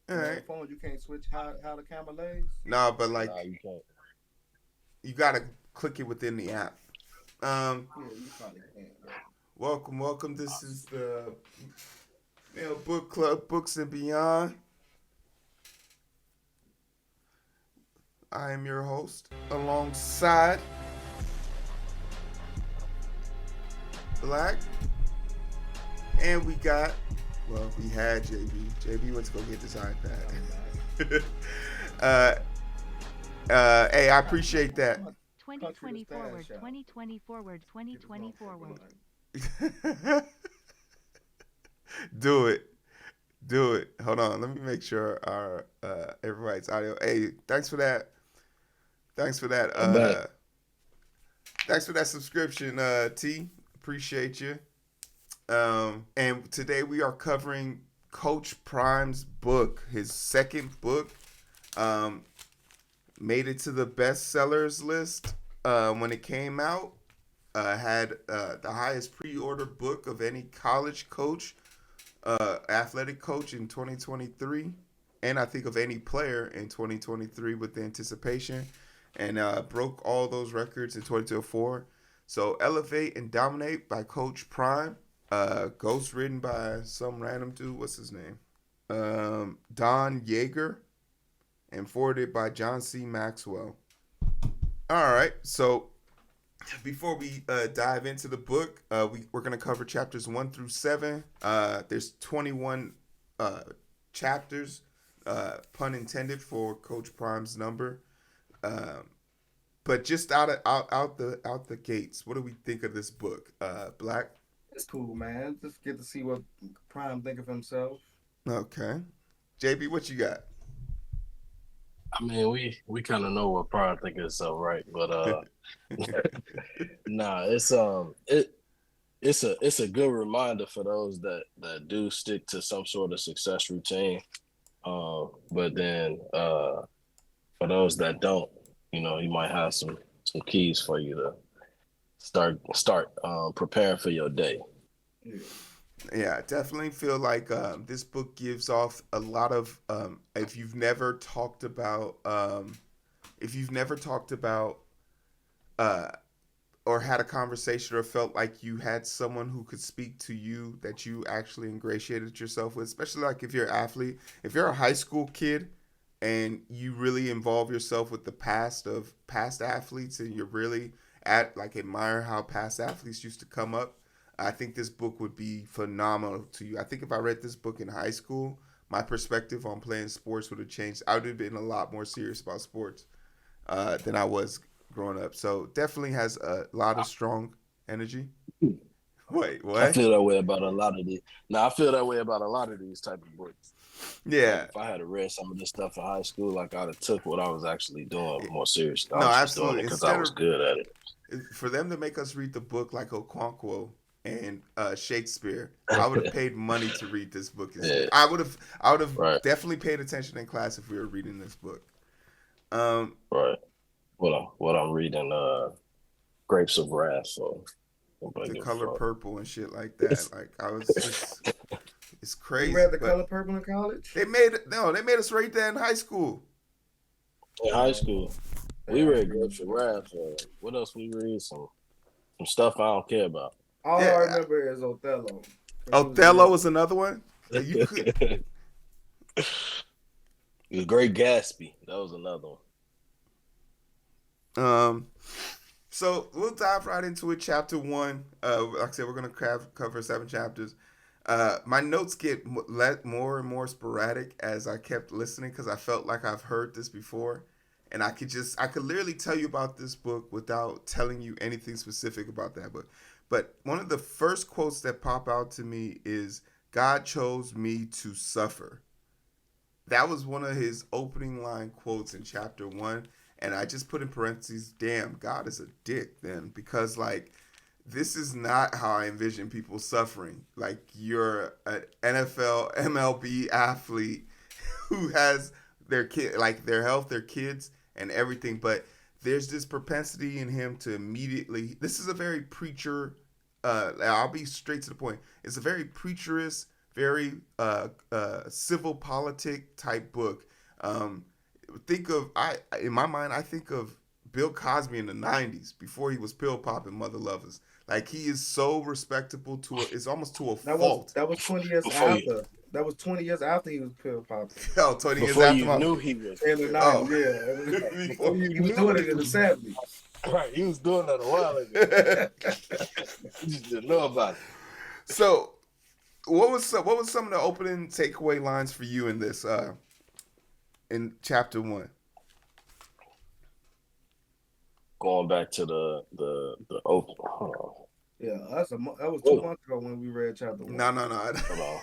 All You know, on right. the phone you can't switch how the camera lays. Nah, but Nah, like you can't. you gotta click it within the app. Um, Yeah, you probably can though. welcome, welcome. This is the book club, books and beyond. I am your host, alongside Black, and we got. Well, we had JB. JB went to go get this I'm back. iPad. uh, hey, I appreciate that. I'm gonna cut you the 2020 forward, stash out. 2020 forward, Get this 2020 motherfucker forward. running. Do it. Do it. Hold on. Let me make sure our everybody's audio. Hey, thanks for that. Thanks for that. I'm back. Thanks for that subscription, T. Appreciate you. And today we are covering Coach Prime's book, his second book. Um, made it to the bestsellers list when it came out. Had the highest pre-order book of any college coach, athletic coach in 2023, and I think of any player in 2023 with the anticipation, and broke all those records in 2024. So Elevate and Dominate by Coach Prime. Ghost written by some random dude. What's his name? Don Yeager, and forwarded by John C. Maxwell. All right, so before we dive into the book, we're going to cover chapters 1 through 7. There's 21 chapters, pun intended for Coach Prime's number. Um, but just out the gates, what do we think of this book, Black? It's cool, man. Just get to see what Prime think of himself. Okay, JB, what you got? I mean, we kind of know what Prime think is so right, but nah, it's a good reminder for those that do stick to some sort of success routine. But then for those that don't, you might have some keys for you to start preparing for your day. Yeah. Yeah, I definitely feel like this book gives off a lot of if you've never talked about uh, or had a conversation or felt like you had someone who could speak to you that you actually ingratiated yourself with, especially like if you're an athlete, if you're a high school kid and you really involve yourself with the past of past athletes and you're really at like admire how past athletes used to come up, I think this book would be phenomenal to you. I think if I read this book in high school, my perspective on playing sports would have changed. I would have been a lot more serious about sports than I was growing up. So definitely has a lot of strong energy. Wait, I what? feel that way about a lot of these. Now I feel that way about a lot of these type of books. Like Yeah. if I had read some of this stuff in high school, like I'd have took what I was actually doing more seriously. I No, was just doing absolutely. it because I Instead was of good at it. for them to make us read the book like Okonkwo and Shakespeare, I would have paid money to read this book instead. Yeah, I would have right, definitely paid attention in class if we were reading this book. Um, right. What I'm reading, Grapes of Wrath. So nobody the give color a fuck. purple and shit like that. Like I was just, it's You crazy. read The But Color Purple in college? they made us read that in high school. In high school, we Yeah, I read remember Grapes of that. Wrath. What else we read? Some stuff I don't care about. All I Yeah, remember is Othello, because he was a Othello villain. was another one. You could. The Great Gatsby. That was another one. Um, so we'll dive right into it. Chapter 1. Like I said, we're gonna cover 7 chapters. My notes get more and more sporadic as I kept listening because I felt like I've heard this before, and I could literally tell you about this book without telling you anything specific about that book. But one of the first quotes that pop out to me is, "God chose me to suffer." That was one of his opening line quotes in chapter 1, and I just put in parentheses, "Damn, God is a dick." Then, because like this is not how I envision people suffering. Like you're an NFL, MLB athlete who has their kid, like their health, their kids, and everything, but there's this propensity in him to immediately. This is a very preacher. I'll be straight to the point. It's a very preacherist, very civil politic type book. Um, think of I in my mind, I think of Bill Cosby in the '90s before he was pill popping mother lovers. Like he is so respectable it's almost to a fault. That was 20 years before you after. That was 20 years after he was pill popping. Oh, 20 years before after you my knew he was In the oh 90s, yeah. before you He was knew doing he it in the was 70s. right. He was doing that a while ago. You just didn't know about it. So what was some of the opening takeaway lines for you in this in chapter 1? Going back to the open. Hold on. Yeah, that was Hold 2 months ago when we read chapter 1. No. Hold on.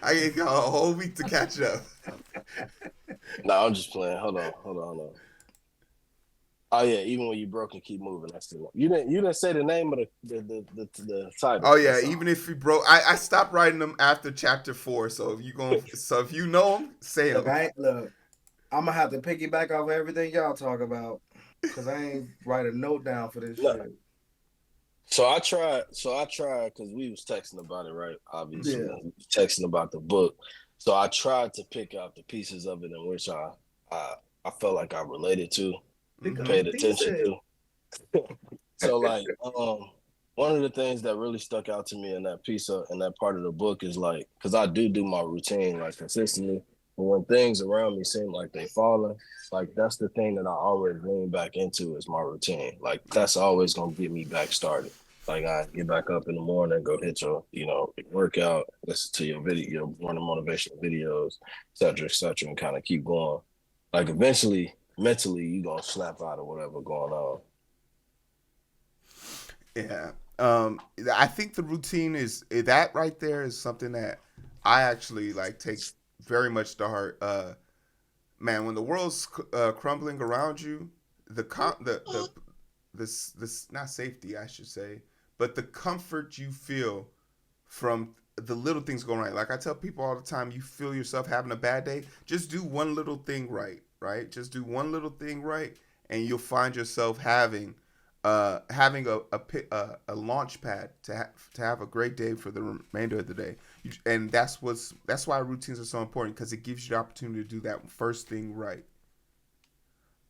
I gave y'all a whole week to catch up. No, I'm just playing. Hold on. Oh yeah, even when you broke and keep moving, that's the one. You didn't say the name of the title. Oh yeah, That's all. even if you broke, I stopped writing them after chapter 4. So if you know them, say Look, them. I'm gonna have to piggyback off everything y'all talk about, cause I ain't write a note down for this No. shit. So I tried because we was texting about it, right? Obviously, Yeah. we was texting about the book. So I tried to pick out the pieces of it in which I felt like I related to, paid attention to. So like one of the things that really stuck out to me in that part of the book is like, because I do my routine like consistently, but when things around me seem like they falling, like that's the thing that I always lean back into is my routine. Like that's always gonna get me back started. Like I get back up in the morning, go hit your workout, listen to your video, your morning motivational videos, et cetera, and kind of keep going. Like eventually, mentally, you gonna snap out of whatever going on. Yeah. I think the routine is that right there is something that I actually like take very much to heart. Man, when the world's crumbling around you, the this not safety I should say, but the comfort you feel from the little things going right. Like I tell people all the time, you feel yourself having a bad day, just do one little thing right, right? Just do one little thing right, and you'll find yourself having a launch pad to have a great day for the remainder of the day. And that's why routines are so important because it gives you the opportunity to do that first thing right.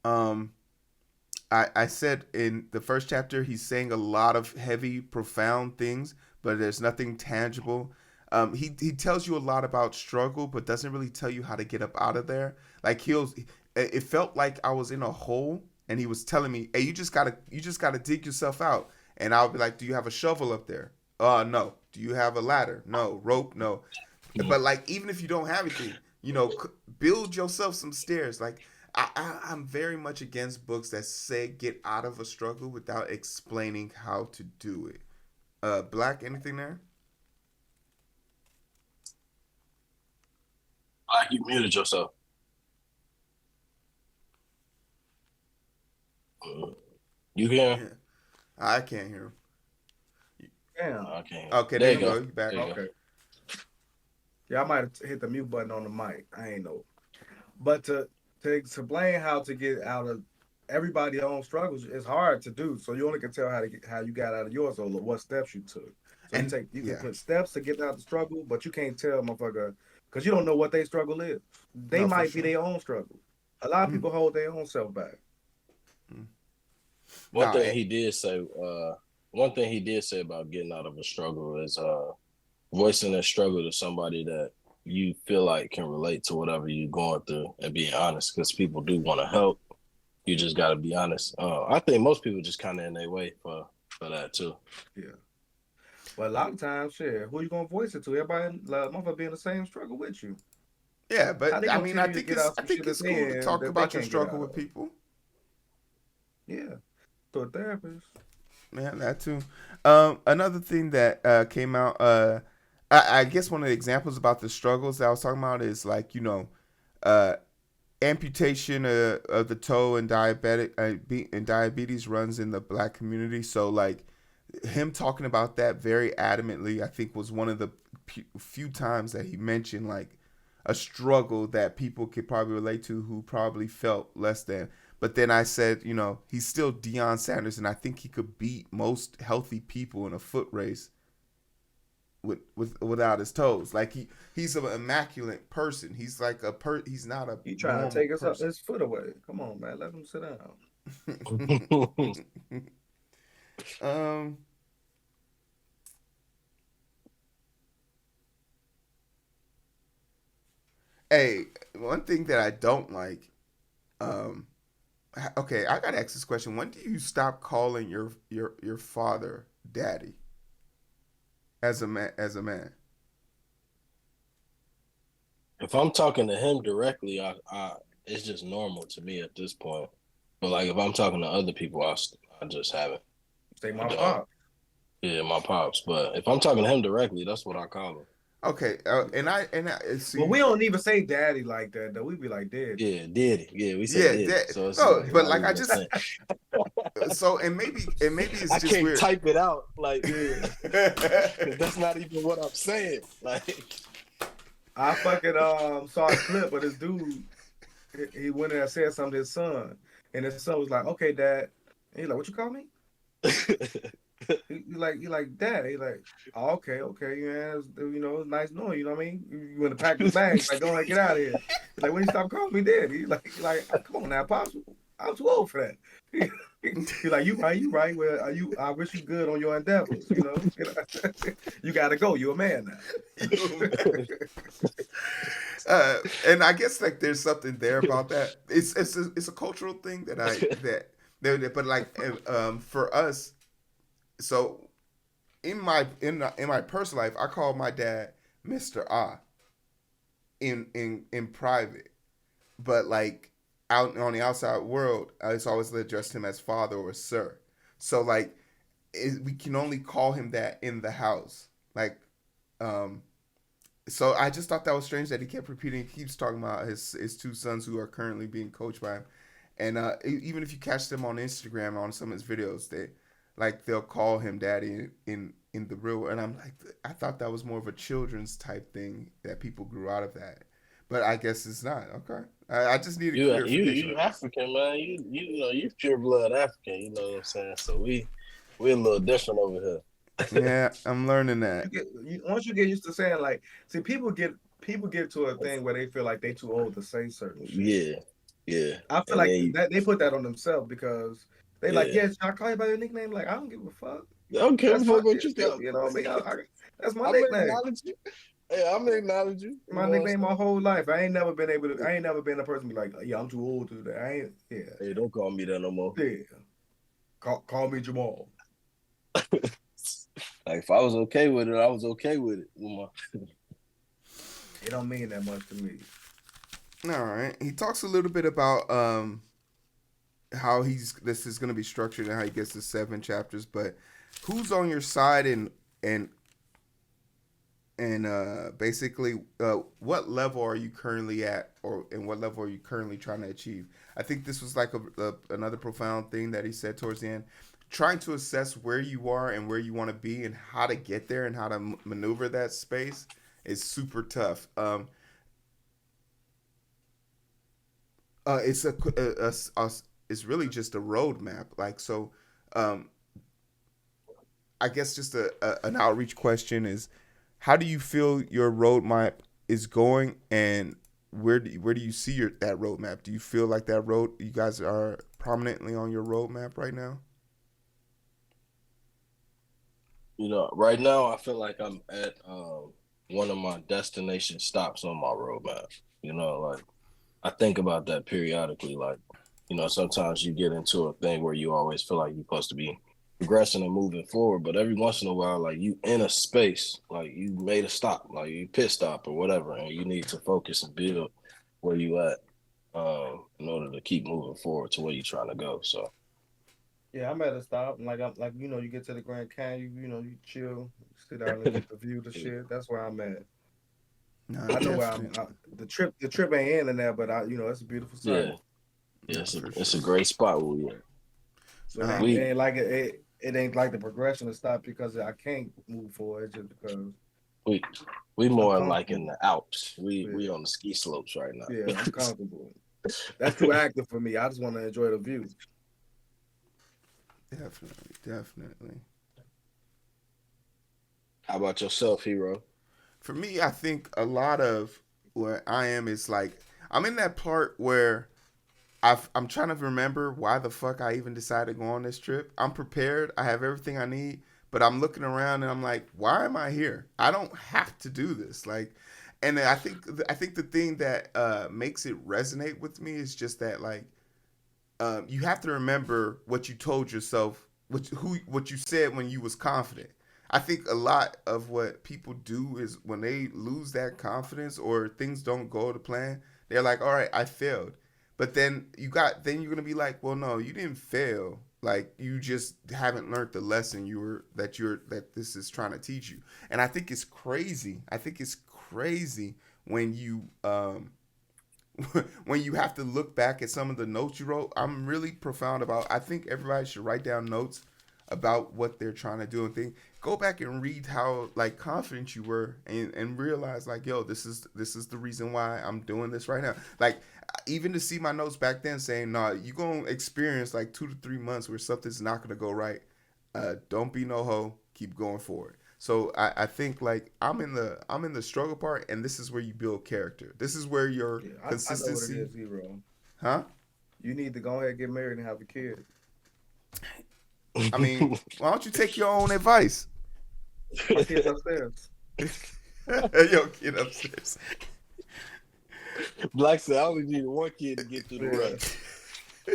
Um, I said in the first chapter he's saying a lot of heavy, profound things, but there's nothing tangible. He tells you a lot about struggle, but doesn't really tell you how to get up out of there. Like it felt like I was in a hole, and he was telling me, "Hey, you just gotta dig yourself out." And I'll be like, "Do you have a shovel up there?" No. Do you have a ladder? No. Rope? No. But like, even if you don't have anything, build yourself some stairs. Like, I'm very much against books that say get out of a struggle without explaining how to do it. Black, anything there? Like you muted yourself. You can? Yeah. I can't hear him. Damn. I can't. Okay, There there you you go. go. You back. There you go. Okay. Yeah, I might have hit the mute button on the mic. I ain't know. But to explain how to get out of everybody's own struggles is hard to do. So you only can tell how you got out of yours or what steps you took. So And you can yeah, put steps to get out of the struggle, but you can't tell motherfucker because you don't know what their struggle is. They no, for might be sure. their own struggle. A lot of Mhm. people hold their own self back. One Nah, thing he did say, about getting out of a struggle is voicing that struggle to somebody that you feel like can relate to whatever you're going through and being honest, because people do want to help. You just got to be honest. I think most people just kind of in their way for that too. Yeah. But a lot of times, shit, who you gonna voice it to? Everybody, like, motherfucker, be in the same struggle with you. yeah, How but they I gonna mean, tell you to get out I some think shit it's cool to talk that they about your can't get struggle out with of? people. Yeah, to a therapist. Yeah, that too. Another thing that came out, I guess one of the examples about the struggles that I was talking about is like uh, amputation of the toe and diabetes runs in the black community. So like him talking about that very adamantly, I think was one of the few times that he mentioned like a struggle that people could probably relate to who probably felt less than. But then I said, he's still Deion Sanders, and I think he could beat most healthy people in a foot race. without his toes. Like he's an immaculate person. He's like he's not a He trying to normal take person. his foot away. Come on, man. Let him sit down. um. Hey, one thing that I don't like. Um. Okay, I gotta ask this question. When do you stop calling your father daddy as a man? As a man. If I'm talking to him directly, I it's just normal to me at this point. But like if I'm talking to other people, I just haven't. Say I my don't. pop. Yeah, my pops. But if I'm talking to him directly, that's what I call him. Okay, and I Well, see. we don't even say daddy like that though. We be like daddy. Yeah, did it. Yeah, we say Yeah, did it. So it's no, like but not like I even a just thing. so and maybe it's I just can't weird. type it out. Like Yeah. that's not even what I'm saying. Like I fucking saw a clip of this dude. He went in and said something to his son, and his son was like, "Okay, dad." And he's like, "What you call me?" He like, "Dad." He like, oh, okay, yeah, it's nice knowing you. Know what I mean? You want to pack his bags, like, go ahead, get out of here. He's like, when you stop calling me dad, come on now, pops, I'm too old for that. He like, you right. Well, I wish you good on your endeavors. You gotta go. You're a man now. And I guess like there's something there about that. It's a cultural thing but like for us, so in my personal life, I call my dad Mr. Ah in private, but like out on the outside world, I just always address him as father or sir. So like we can only call him that in the house, like um so I just thought that was strange that he kept repeating. He keeps talking about his two sons who are currently being coached by him, and even if you catch them on Instagram on some of his videos, they'll call him daddy in the real. And I'm like, I thought that was more of a children's type thing that people grew out of that, but I guess it's not. Okay, I just need a clarification. you African, man. You know you pure blood African. You know what I'm saying? So we a little different over here. Yeah, I'm learning that. Once you get used to saying like, see, people get to a thing where they feel like they too old to say certain shit. Yeah, yeah. I feel And like then that they put that on themselves because they like, yeah. yeah, should I call you by your nickname? Like, I don't give a fuck. I don't care That's my what shit you too. got. You know what I mean? That's my I'm gonna nickname. acknowledge you. Hey, I'm gonna acknowledge you. You My know what I'm nickname my saying? whole life. I ain't never been a person to be like, yeah, I'm too old to do that. I ain't. Yeah, Hey, don't call me that no more. yeah. Call me Jamal. Like if I was okay with it, I was okay with it. It don't mean that much to me. All right, he talks a little bit about how this is going to be structured and how he gets to 7 chapters, but who's on your side and basically what level are you currently at, or and what level are you currently trying to achieve? I think this was like another profound thing that he said towards the end, trying to assess where you are and where you want to be and how to get there and how to maneuver that space is super tough. It's it's really just a roadmap. Like so, um, I guess just an outreach question is, how do you feel your roadmap is going, and where do you see that roadmap? Do you feel like that road you guys are prominently on your roadmap right now? You know, right now I feel like I'm at one of my destination stops on my roadmap. You know, like I think about that periodically. Like, you know, sometimes you get into a thing where you always feel like you're supposed to be progressing and moving forward, but every once in a while, like you in a space, like you made a stop, like you pit stop or whatever, and you need to focus and build where you at in order to keep moving forward to where you're trying to go. So Yeah, I'm at a stop. And I'm like, you get to the Grand Canyon, you chill, sit down and get the view, the shit. That's where I'm at. No, I know where definitely. the trip ain't ending there, but it's a beautiful sight. yeah, yeah, No, for it's a sure. great spot where we at. So No, it We ain't like it ain't like the progression to stop because I can't move forward. It's just because we we I'm more like in comfortable. the Alps. Yeah, We on the ski slopes right now. yeah, I'm comfortable. That's too active for me. I just want to enjoy the view. definitely, definitely. How about yourself, hero? For me, I think a lot of where I am is like I'm in that part where I'm trying to remember why the fuck I even decided to go on this trip. I'm prepared. I have everything I need, but I'm looking around and I'm like, why am I here? I don't have to do this. Like, and I think the thing that makes it resonate with me is just that like you have to remember what you told yourself, what you said when you was confident. I think a lot of what people do is when they lose that confidence or things don't go to plan, they're like, "All right, I failed." But then you're gonna be like, "Well, no, you didn't fail. Like you just haven't learned the lesson that this is trying to teach you." And I think it's crazy. I think it's crazy when you when you have to look back at some of the notes you wrote. I'm really profound about. I think everybody should write down notes about what they're trying to do and think. Go back and read how like confident you were and realize like, yo, this is the reason why I'm doing this right now. Like even to see my notes back then saying, nah, you gonna experience like 2 to 3 months where something's not gonna go right. Don't be no hoe. Keep going forward. So I think like I'm in the struggle part, and this is where you build character. This is where your Yeah, I know what it consistency, is, hero. huh? You need to go ahead and get married and have a kid. I mean, why don't you take your own advice? My kid's upstairs. Yo, kid upstairs. Black said, I only need one kid to get through the Yeah. run.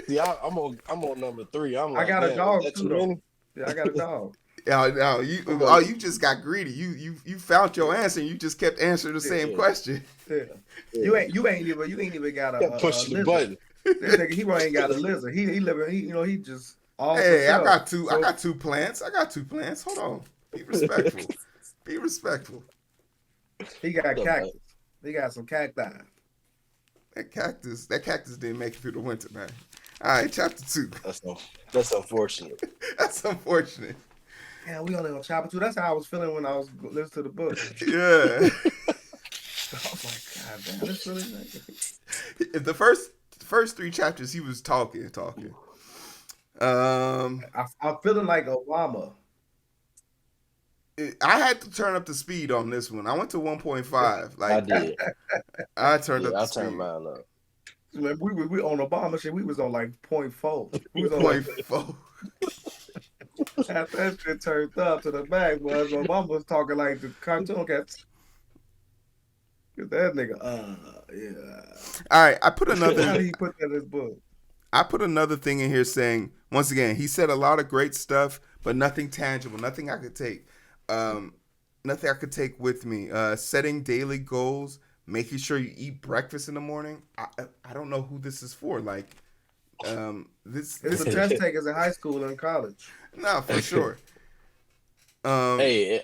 See, I'm on number 3. I'm I like, got a damn, is dog that too too though. many? Yeah, I got a dog. No, I'm you just got greedy. You found your Yeah, answer, and you just kept answering the same yeah, question. yeah. yeah. You ain't even got Kept a pushing the lizard. button. This nigga he ain't got a lizard. He living he just all for Hey, I self. got two. I So got two plants. I got two plants. Hold on. Be respectful. Be respectful. he got What's up, man? cactus. He got some cacti. That cactus didn't make it through the winter, man. All right, chapter 2. That's unfortunate. That's unfortunate. Yeah, we only on chapter 2. That's how I was feeling when I was listening to the book. Yeah. I was like, God damn, this really the first 3 chapters, he was talking. Um, I'm feeling like Obama. I had to turn up the speed on this one. I went to 1.5. I Like did. I turned up Yeah, the I turned speed. mine up. Man, we on Obama shit. We was on like 0.4. We was on like Point four. after that shit turned up to the back was Obama was talking like the cartoon cats. That nigga, yeah. All right, I put How another. did he put that in his book? I put another thing in here saying once again he said a lot of great stuff, but nothing tangible, nothing I could take, um, nothing I could take with me. Setting daily goals, making sure you eat breakfast in the morning. I don't know who this is for. Like this It's this for test takers in high school and college. no for sure. Um, Hey,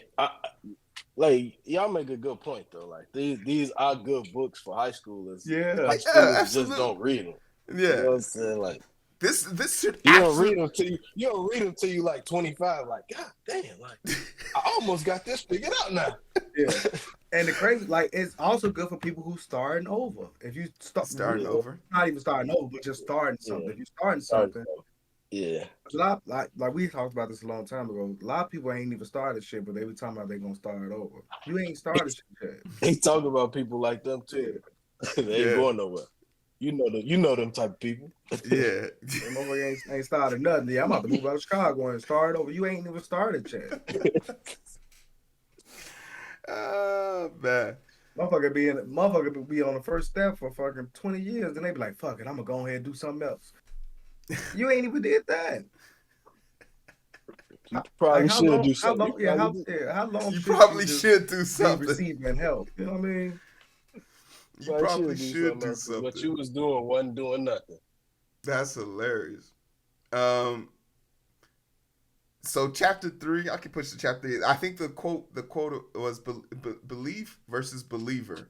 like y'all make a good point though. Like these are good books for high schoolers. Yeah. High yeah, schoolers just absolutely. don't read them. You Yeah, know what I'm saying? Like this should you don't absolutely. read them till you don't read them till you like 25. Like God damn, like I almost got this figured out now. Yeah. And the crazy, like, it's also good for people who starting over. If you start, Starting Yeah, over. not even starting over, but just starting something. yeah. If you're starting Sorry. something, Yeah, a lot like we talked about this a long time ago. A lot of people ain't even started shit, but they be talking about they gonna start over. You ain't started shit yet. they talk about people like them Yeah. too. They ain't Yeah, going nowhere. You know them. You know them type of people. yeah. That motherfucker ain't started nothing. Yeah, I'm about to move out of Chicago and start over. You ain't even started yet. Oh man. Motherfucker be on the first step for fucking 20 years, then they be like, fuck it, I'm gonna go ahead and do something else. You ain't even did that. You probably Like how should long? do How something. long? You Yeah, probably how long You should you probably just should do be something. receiving help? You know what I mean? You probably should do else. 'Cause what something. you was doing wasn't doing nothing. That's hilarious. Um, so chapter 3, I can push the chapter. I think the quote was belief versus believer,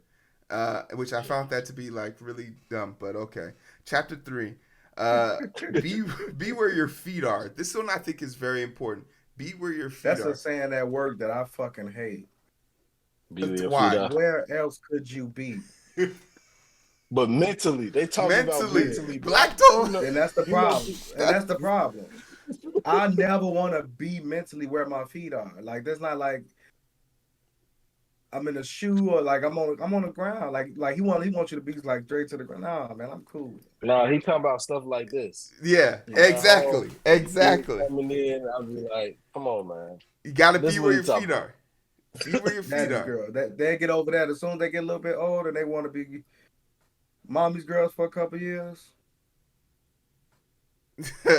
which I found that to be like really dumb, but okay. Chapter 3, uh, be be where your feet are. This one I think is very important. Be where your feet That's a are. saying at work that I fucking hate. Be with your Why? feet up. Where else could you be? But mentally, they talk about Mentally, mentally. Black You don't. know, And that's the you know, problem. And that's the problem. I never want to be mentally where my feet are. Like that's not like I'm in a shoe or like I'm on the ground. Like he wants you to be like straight to the ground. Nah, man, I'm cool. Nah, he talking about stuff like this. Yeah, I'm at home, exactly, exactly. coming in, I'll be like, come on, man. You gotta This be is where what he your feet talking about. are. Be where your feet Daddy's are. girl. That they get over that as soon as they get a little bit older, they want to be mommy's girls for a couple years.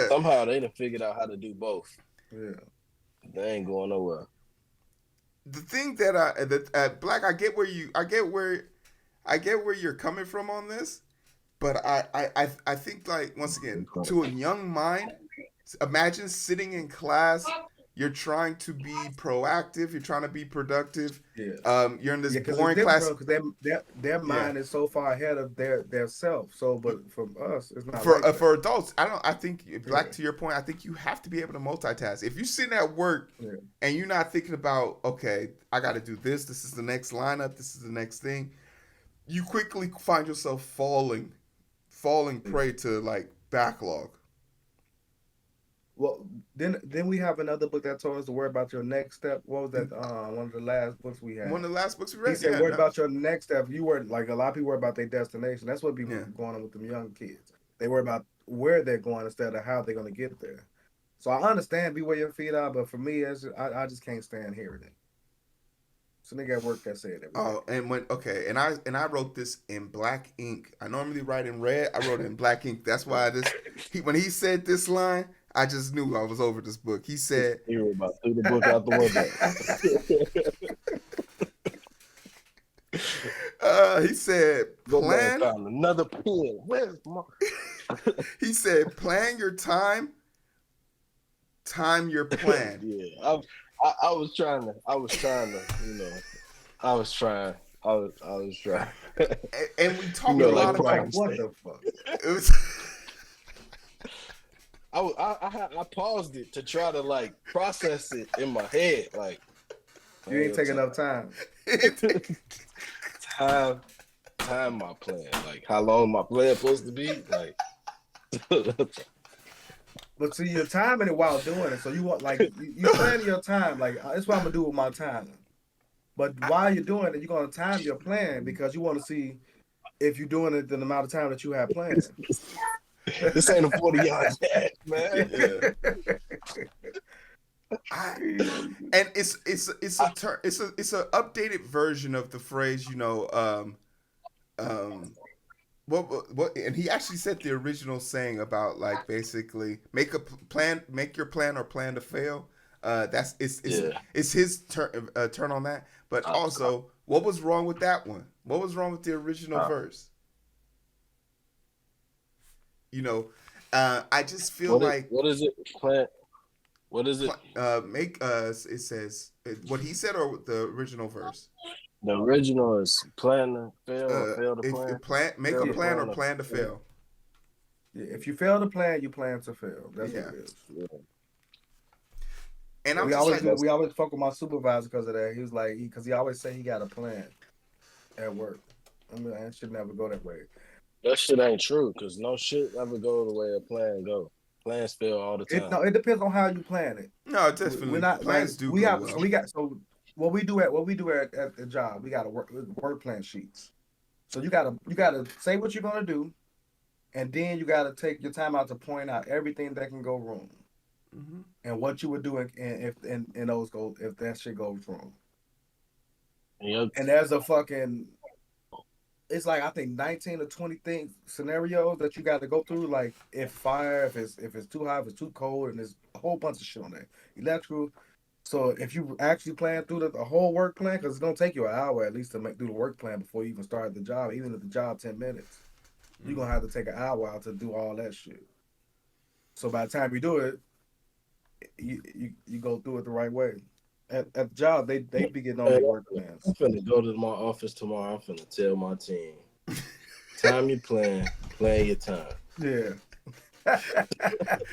Somehow they done figured out how to do both. Yeah. They ain't going nowhere. The thing that Black, I get where you're coming from on this, but I think, like, once again, to a young mind, imagine sitting in class, you're trying to be proactive, you're trying to be productive. Yeah. You're in this Yeah, because it's boring different, class. because their mind is so far ahead of their self. So, but from us, it's not like that. For adults, I think, Black, Yeah. to your point, I think you have to be able to multitask. If you're sitting at work Yeah. and you're not thinking about, okay, I got to do this, this is the next lineup, this is the next thing, you quickly find yourself falling prey to, like, backlog. Well, then we have another book that told us to worry about your next step. What was that? One of the last books we had. One of the last books we He read. said, Yeah, worry no. about your next step. You were like, a lot of people worry about their destination. That's what be Yeah. going on with them young kids. They worry about where they're going instead of how they're going to get there. So I understand be where your feet are, but for me, I just can't stand hearing it. So nigga at work that said everything. Oh, and I wrote this in black ink. I normally write in red. I wrote it in black ink. That's why when he said this line, I just knew I was over this book. He said, You were about to throw the book out the window. he said, plan. Found another pen. Where's my? He said, plan your time your plan. Yeah, I was trying to, you know, I was trying. And we talked You know, a lot like, about Like, what the fuck? it was. I paused it to try to, like, process it in my head. Like, You ain't taking enough time. time my plan. Like, how long my plan supposed to be? Like, But see, you're timing it while doing it. So you want, like, you plan your time. Like, that's what I'm gonna do with my time. But while you're doing it, you're gonna time your plan because you want to see if you're doing it in the amount of time that you have planned. this ain't a 40-yard dash, man. And it's a updated version of the phrase, you know, what and he actually said the original saying about, like, basically make your plan or plan to fail. It's his turn on that. But also, what was wrong with that one? What was wrong with the original verse? You know, I just feel what is it? Plan. What is it? It says what he said or the original verse. The original is plan to fail or fail to plan. Make a plan or plan to fail. Yeah, if you fail to plan, you plan to fail. That's what it is. Yeah. And we always fuck with my supervisor because of that. He was like, because he always say he got a plan at work. I mean, it should never go that way. That shit ain't true because no shit ever go the way a plan go. Plans fail all the time. It depends on how you plan it. No, definitely. We're not plans like, do we go have. well. So we got what we do at the job. We got to work plan sheets. So you gotta say what you're gonna do, and then you gotta take your time out to point out everything that can go wrong, and what you would do if that shit goes wrong. Yep. And there's a fucking. It's like, I think 19 or 20 scenarios that you got to go through. Like, if it's too hot, if it's too cold, and there's a whole bunch of shit on there. Electrical. So if you actually plan through the whole work plan, because it's gonna take you an hour at least to do the work plan before you even start the job. Even if the job 10 minutes, you're gonna have to take an hour out to do all that shit. So by the time you do it, you go through it the right way. At the job, they be getting on their work plans. I'm finna go to my office tomorrow. I'm finna tell my team, time your plan your time. Yeah.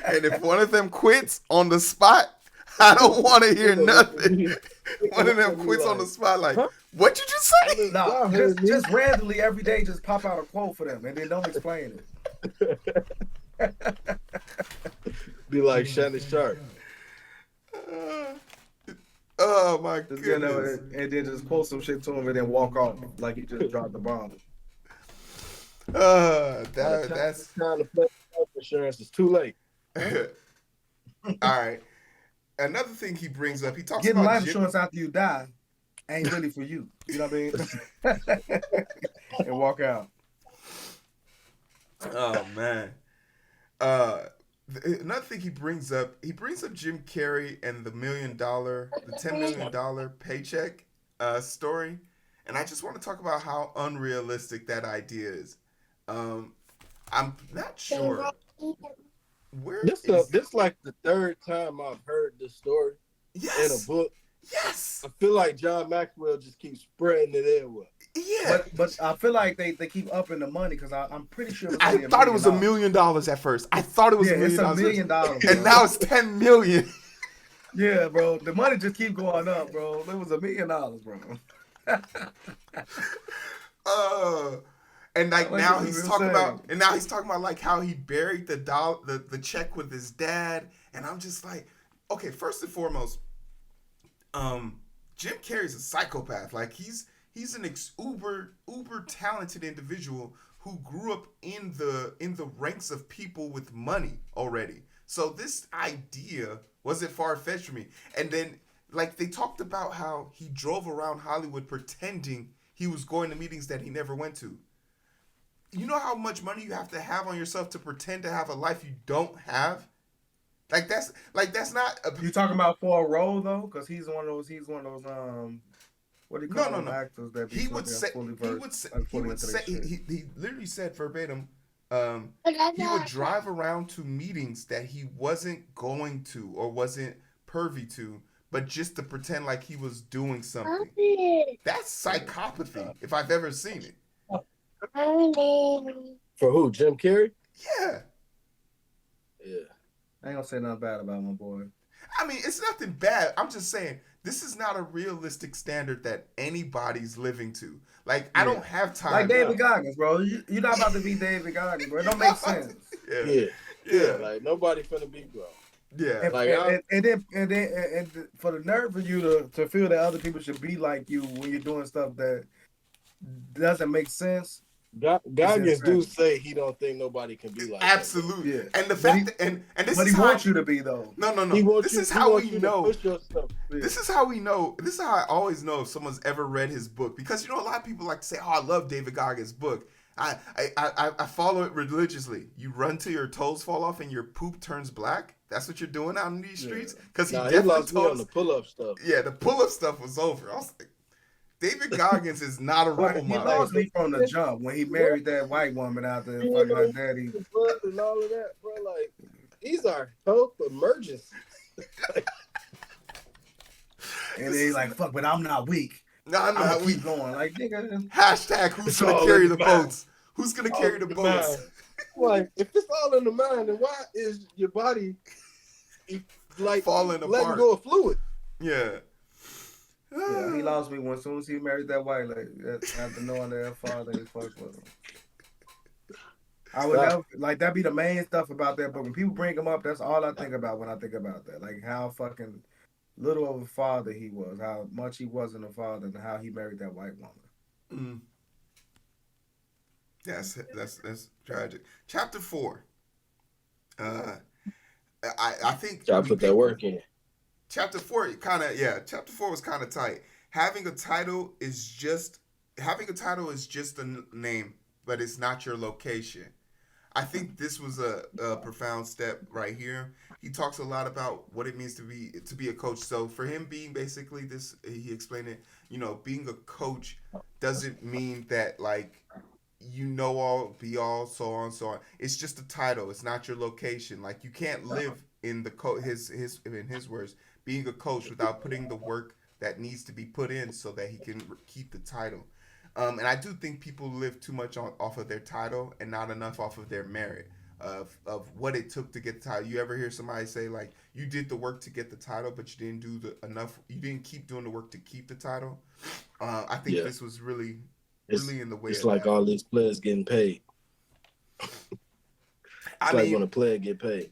And if one of them quits on the spot, I don't want to hear nothing. One of them quits on the spot, like, what you just say? No, just randomly every day, just pop out a quote for them, and then don't explain it. Be like Shannon Sharp. Oh my Just goodness. and then just quote some shit to him and then walk off like he just dropped the bomb. By the time That's it's time to play health insurance, it's too late. all right. Another thing he brings up, he talks Getting about life Jim. insurance after you die ain't really for you. You know what I mean? And walk out. Oh man. Another thing he brings up Jim Carrey and the $10 million paycheck story, and I just want to talk about how unrealistic that idea is. Um, I'm not sure where This like the third time I've heard this story in a Yes, book. yes, I feel like John Maxwell just keeps spreading it everywhere. yeah. But I feel like they keep upping the money because I'm pretty sure it was I only thought it was $1 $1 million. million at first. I thought it was Yeah, $1 million, it's $1 million, bro. and now it's 10 million. Yeah, bro. The money just keep going up, bro. It was $1 million, bro. Uh, and like Like, now this he's is talking insane. about like how he buried the check with his dad, and I'm just like, okay, first and foremost, Jim Carrey's a psychopath. Like he's an uber talented individual who grew up in the ranks of people with money already. So this idea wasn't far fetched for me. And then like they talked about how he drove around Hollywood pretending he was going to meetings that he never went to. You know how much money you have to have on yourself to pretend to have a life you don't have? That's not a, You talking about for a role though? Because he's one of those what do you call them no. actors that be He would fucking say fully he versed, would say like he fully would into say their shit. he literally said verbatim, he would drive around to meetings that he wasn't going to or wasn't pervy to, but just to pretend like he was doing something. That's psychopathy if I've ever seen it. For who? Jim Carrey? Yeah. Yeah. I ain't gonna say nothing bad about my boy. I mean, it's nothing bad. I'm just saying this is not a realistic standard that anybody's living to. Like, I don't have time. Like David Goggins, bro. You're not about to be David Goggins, bro. It don't make sense. Yeah. Like nobody finna be grown. Yeah. And, Like and for the nerve for you to feel that other people should be like you when you're doing stuff that doesn't make sense. Goggins do say he don't think nobody can be like absolutely. Yeah. And the fact that, and this But is he how wants you to be though. No. This is how we know. This is how we know. This is how I always know if someone's ever read his book, because you know a lot of people like to say, "Oh, I love David Goggins' book. I follow it religiously." You run till your toes fall off and your poop turns black. That's what you're doing out in these streets. Because he lost me on the pull-up stuff. Yeah, the pull-up stuff was over. I was like, David Goggins is not a role model. He lost me from the jump when he married that white woman out there, fucking her daddy. And all of that, bro. Like, these are health emergencies. And then he's like, "Fuck, but I'm not weak. No, I'm not weak." Keep going, like nigga. Hashtag who's gonna carry the boats? Who's gonna carry the boats? Like, if it's all in the mind, then why is your body like falling apart, letting go of fluid? Yeah. Yeah, he lost me as soon as he married that white lady. After knowing that her father is fucked with him. I would never, like, that be the main stuff about that book. When people bring him up, that's all I think about when I think about that. Like how fucking little of a father he was, how much he wasn't a father, and how he married that white woman. That's tragic. Chapter 4. I think Gotta put that work in. Chapter 4 Chapter 4 was kind of tight. Having a title is just a name, but it's not your location. I think this was a profound step right here. He talks a lot about what it means to be a coach. So for him being basically this, he explained it. You know, being a coach doesn't mean that like you know all, be all, so on, so on. It's just a title. It's not your location. Like you can't live in in his words, being a coach without putting the work that needs to be put in so that he can keep the title. And I do think people live too much off of their title and not enough off of their merit of what it took to get the title. You ever hear somebody say like you did the work to get the title, but you didn't do enough. You didn't keep doing the work to keep the title. I think this was really in the way. It's like all these players getting paid. It's like when a player get paid.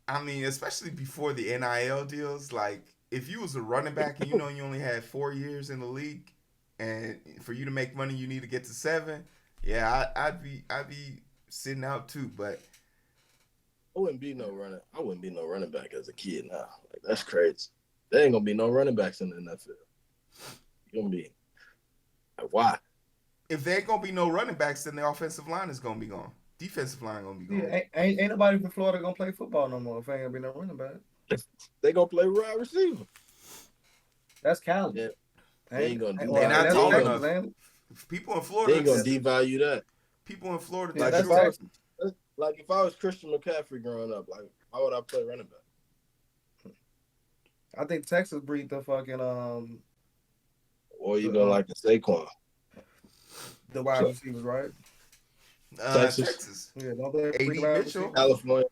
I mean, especially before the NIL deals, like if you was a running back and you know you only had 4 years in the league, and for you to make money you need to get to 7, yeah, I'd be sitting out too. But I wouldn't be no running back as a kid now. Like that's crazy. There ain't gonna be no running backs in the NFL. You gonna be like, why? if there ain't gonna be no running backs, then the offensive line is gonna be gone. Defensive line gonna be gone. Yeah, ain't nobody from Florida gonna play football no more if ain't gonna be no running back. They gonna play wide receiver. That's Cali. Yeah. They ain't gonna do They're that. not tall They enough. People in They Florida, ain't gonna devalue that. people in Florida, Yeah, Like that's if I was, Texas. like if I was Christian McCaffrey growing up, like why would I play running back? I think Texas breed the fucking Or you gonna like the Saquon? the wide So- receivers, right? Texas. Yeah, don't they AD breed wide Mitchell. receivers? California.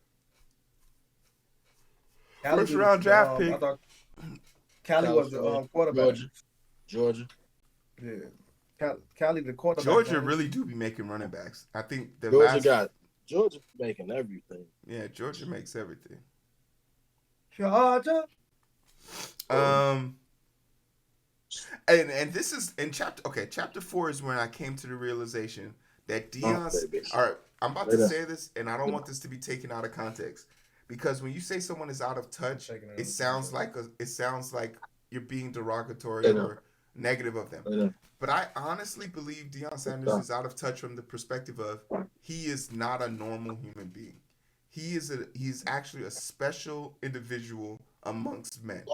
Cali First was, round draft pick. I thought Cali was the California. quarterback. Georgia. Yeah, Cali the quarterback. Georgia man. really do be making running backs. I think the Georgia making everything. Yeah, Georgia makes everything. Georgia. And this is in chapter 4 is when I came to the realization that Deion's. All right, I'm about to say this, and I don't want this to be taken out of context, because when you say someone is out of touch, it sounds like you're being derogatory or negative of them. But I honestly believe Deion Sanders is out of touch from the perspective of he is not a normal human being. He's actually a special individual amongst men.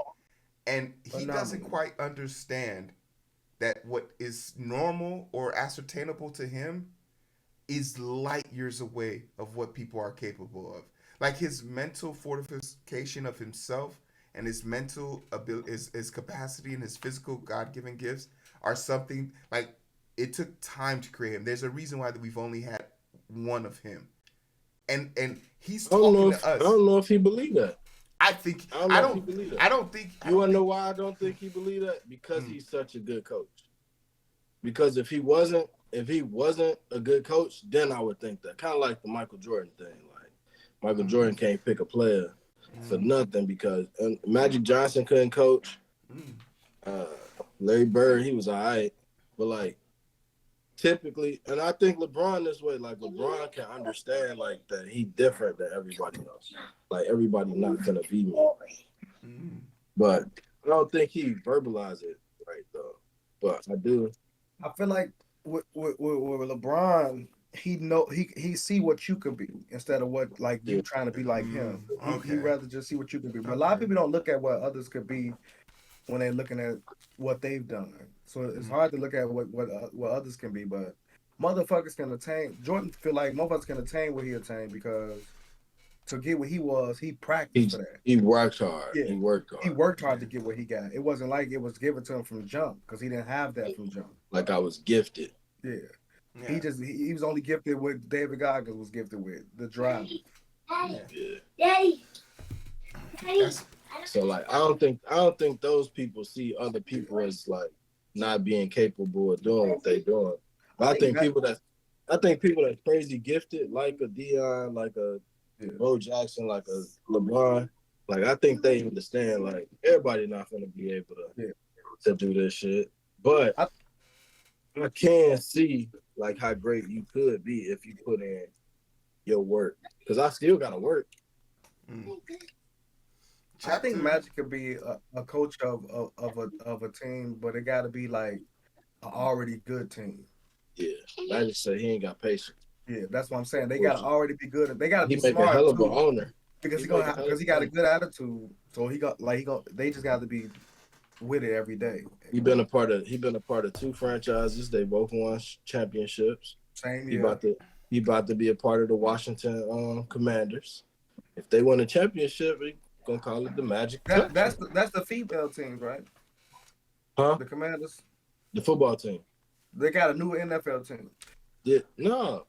And he doesn't quite understand that what is normal or ascertainable to him is light years away of what people are capable of. Like his mental fortification of himself and his mental ability, his capacity and his physical God-given gifts are something like it took time to create him. There's a reason why we've only had one of him. And he's talking to us. I don't know if he believed that. I think I don't think you wanna know why I don't think he believed that? Because he's such a good coach. Because if he wasn't a good coach, then I would think that. Kind of like the Michael Jordan thing. Like Michael Jordan can't pick a player for nothing because Magic Johnson couldn't coach. Larry Bird, he was all right. But like typically, and I think LeBron this way, like LeBron can understand like that he different than everybody else. Like everybody not gonna be me. But I don't think he verbalized it right though. But I do. I feel like with LeBron, he see what you could be instead of what like you trying to be like him. He rather just see what you could be. But a lot of people don't look at what others could be when they're looking at what they've done. So it's hard to look at what others can be. But motherfuckers can attain. Jordan feel like motherfuckers can attain what he attained because to get what he was, he practiced for that. He worked hard. Yeah. He worked hard. He worked hard to get what he got. It wasn't like it was given to him from jump because he didn't have that from jump. Like I was gifted. Yeah. He was only gifted with David Goggins was gifted with the drive. Daddy. So like I don't think those people see other people as like not being capable of doing what they doing. But I think people that's crazy gifted, like a Deion, like a Bo Jackson, like a LeBron, like I think they understand like everybody not gonna be able to do this shit. But I can see like how great you could be if you put in your work. Because I still gotta work. I think Magic could be a coach of a team, but it got to be like an already good team. Yeah, Magic said he ain't got patience. Yeah, that's what I'm saying. They got to already be good. They got to be smart. He make a hell of an owner because he got a good attitude. So they just got to be with it every day. He been a part of 2 franchises. They both won championships. Same year. He about to be a part of the Washington Commanders. If they win a championship, we gonna call it the Magic. That's the female teams, right? Huh? The Commanders. The football team. They got a new NFL team. Yeah, no.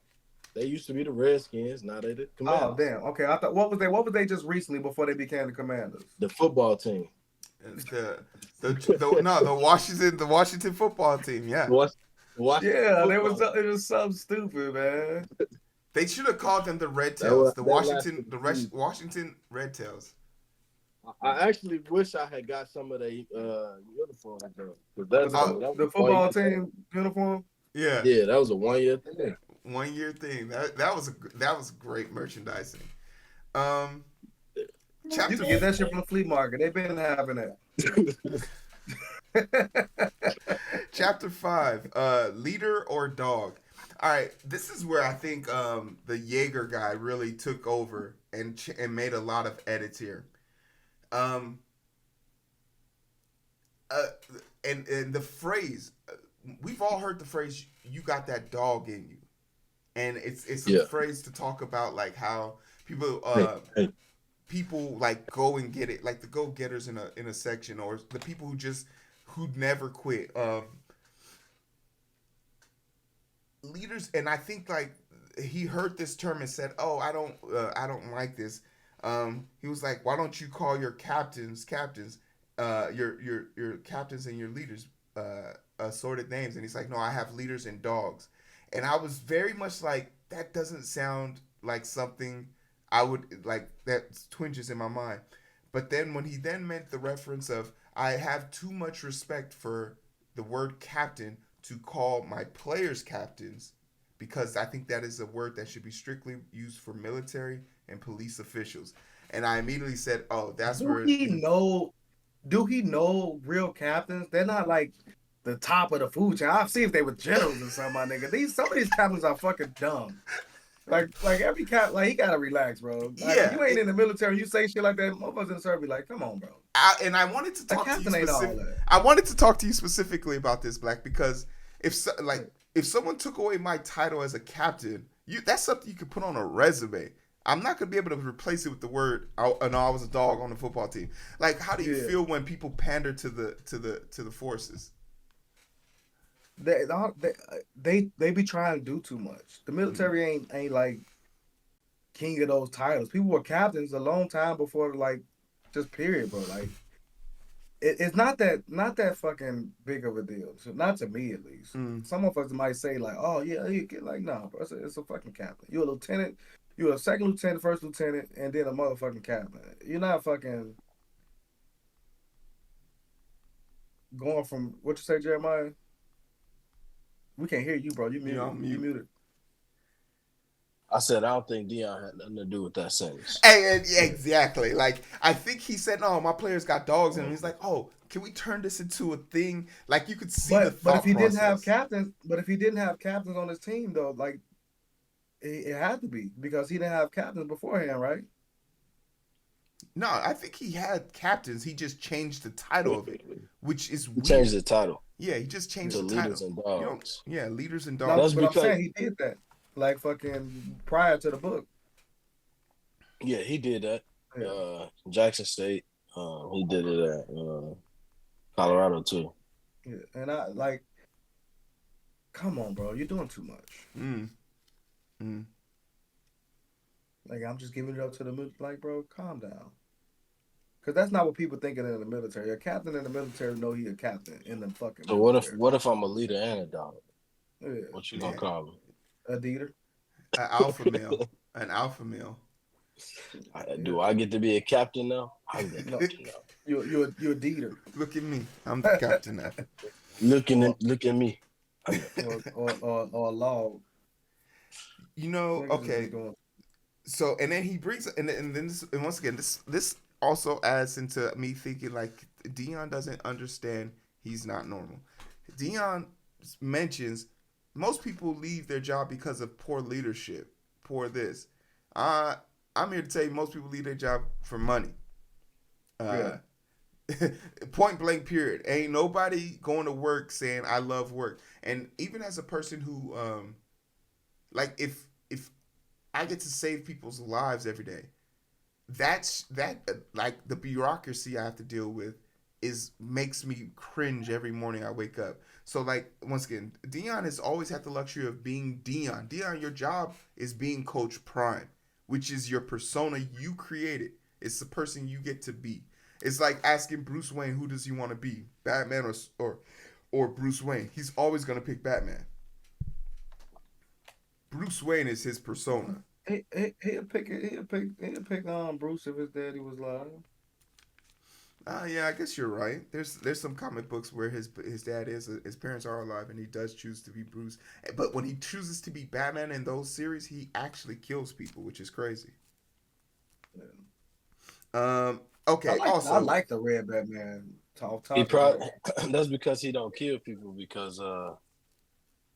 They used to be the Redskins. Now they the Commanders. Oh damn. Okay, I thought what was they just recently before they became the Commanders? The football team. The Washington football team. Yeah. It was something stupid, man. They should have called them the Red Tails. The Washington Red Tails. I actually wish I had got some of the uniforms though. 'Cause Was it that was the a 1 football year thing. team uniform? Yeah, Yeah, that was a 1 year thing. 1 year thing. That was great merchandising. Um, You chapter can get that shit from the flea market. They've been having that. chapter 5. Leader or dog. All right, this is where I think the Jaeger guy really took over and made a lot of edits here. Um, uh, and the phrase we've all heard the phrase "you got that dog in you," and it's a Yeah. phrase to talk about like how people Hey, hey. people like go and get it, like the go getters in a section, or the people who never quit. Leaders, and I think like he heard this term and said, "Oh, I don't like this." He was like, "Why don't you call your captains, your captains and your leaders assorted names?" And he's like, "No, I have leaders and dogs." And I was very much like, that doesn't sound like something I would like. That twinges in my mind. But then when he then meant the reference of, I have too much respect for the word captain to call my players captains, because I think that is a word that should be strictly used for military and police officials. And I immediately said, "Oh, that's Do where he know? Do he know real captains? They're not like the top of the food chain. I'll see if they were generals or something, my nigga. Some of these captains are fucking dumb. Like every cap, like he gotta relax, bro. Like if yeah." you ain't in the military, you say shit like that, motherfuckers in the service be like, come on, bro. And I wanted to A talk to you captain ain't all specific. that. I wanted to talk to you specifically about this, Black, because if someone took away my title as a captain, that's something you could put on a resume. I'm not gonna be able to replace it with the word, "Oh, no, I was a dog on the football team." Like, how do you Yeah. feel when people pander to the forces? They be trying to do too much. The military ain't like king of those titles. People were captains a long time before, like, just period, bro. Like it's not that fucking big of a deal. So, not to me, at least. Mm. Some of us might say like, oh yeah, you get like, nah, bro. It's a fucking captain. You're a lieutenant. You're a second lieutenant, first lieutenant, and then a motherfucking captain. You're not fucking going from what you say, Jeremiah. We can't hear you, bro. You You know, muted. I'm You mute. muted. I said I don't think Dion had nothing to do with that sentence. Hey, yeah, exactly. Like, I think he said, "No, my players got dogs," and he's like, "Oh, can we turn this into a thing?" Like, you could see the But if thought he didn't have process. captains, on his team though, like it had to be because he didn't have captains beforehand, right? No, I think he had captains. He just changed the title of it, which is He changed weird. the title Yeah, he just changed to the leaders title. and You don't. dogs. Yeah, leaders and No, dogs. That's but I'm because saying he did that, like fucking prior to the book. yeah, he did that. Yeah, Jackson State. He did it at Colorado too. yeah. And I like, come on, bro, you're doing too much. Mm, mm. Like I'm just giving it up to the like, bro, calm down. Cause that's not what people thinking in the military. A captain in the military know he a captain in the fucking So military. what if I'm a leader and a dog? Yeah, What you gonna Yeah, call me? a Dieter. an alpha male, an alpha male. Do Yeah. I get to be a captain now? I'm the No, captain now. you're a Dieter. Look at me. I'm the captain now. or Look at me. or a log. You know. Niggas just be Okay. doing. So, and then he brings, and then and once again, this also adds into me thinking like Dion doesn't understand he's not normal. Dion mentions most people leave their job because of poor leadership, poor this. Uh, I'm here to tell you most people leave their job for money. Yeah. Uh, point blank period. Ain't nobody going to work saying I love work. And even as a person who like if I get to save people's lives every day, like the bureaucracy I have to deal with is makes me cringe every morning I wake up. So like once again, Dion has always had the luxury of being Dion. Dion, your job is being Coach Prime, which is your persona you created. It's the person you get to be. It's like asking Bruce Wayne, who does he want to be, Batman or Bruce Wayne? He's always gonna pick Batman. Bruce Wayne is his persona. He'll pick Bruce if his daddy was alive. Yeah, I guess you're right. There's some comic books where his dad is his parents are alive and he does choose to be Bruce. But when he chooses to be Batman in those series, he actually kills people, which is crazy. Um. Okay. I Also, like the red Batman. He Talk about probably that's because he don't kill people because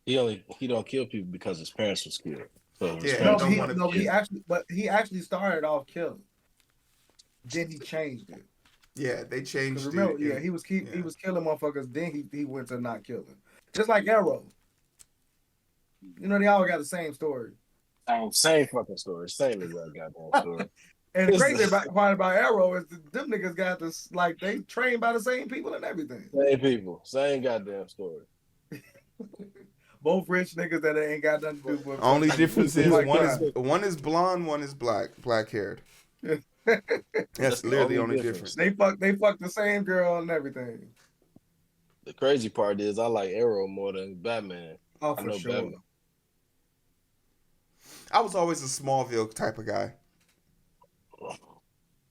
he don't kill people because his parents was killed. So his yeah, he no, parents don't he want never to. no killed. he actually started off killing. Then he changed it. Yeah, they Cause changed remember, it. yeah, And he yeah, was killing motherfuckers. Then he went to not killing. Just like Arrow. You know, they all got the same story. Same fucking story. Same exact goddamn story. And the It's crazy the part about Arrow is that them niggas got this like they trained by the same people and everything. same people. Same goddamn story. Both rich niggas that ain't got nothing to do with only fucking difference is fight crime. one is blonde, one is black haired. That's That's the literally the only only difference. difference. They fuck the same girl and everything. The crazy part is I like Arrow more than Batman. Oh, I for know sure. Batman. I was always a Smallville type of guy.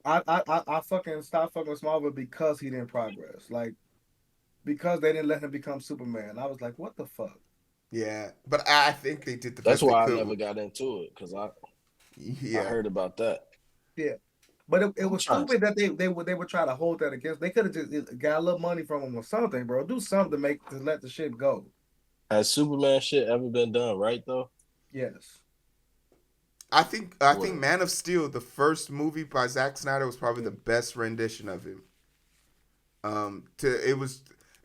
I fucking stopped fucking with Smallville because he didn't progress. Like because they didn't let him become Superman. I was like, what the fuck? Yeah, but I think they did the That's best they why I could. never got into it because I Yeah, heard about that. Yeah. But it I'm was trying to- stupid that they would try to hold that against. They could have just got a little money from him or something, bro. Do something to let the shit go. Has Superman shit ever been done right though? Yes. I think What? Man of Steel, the first movie by Zack Snyder, was probably the best rendition of him.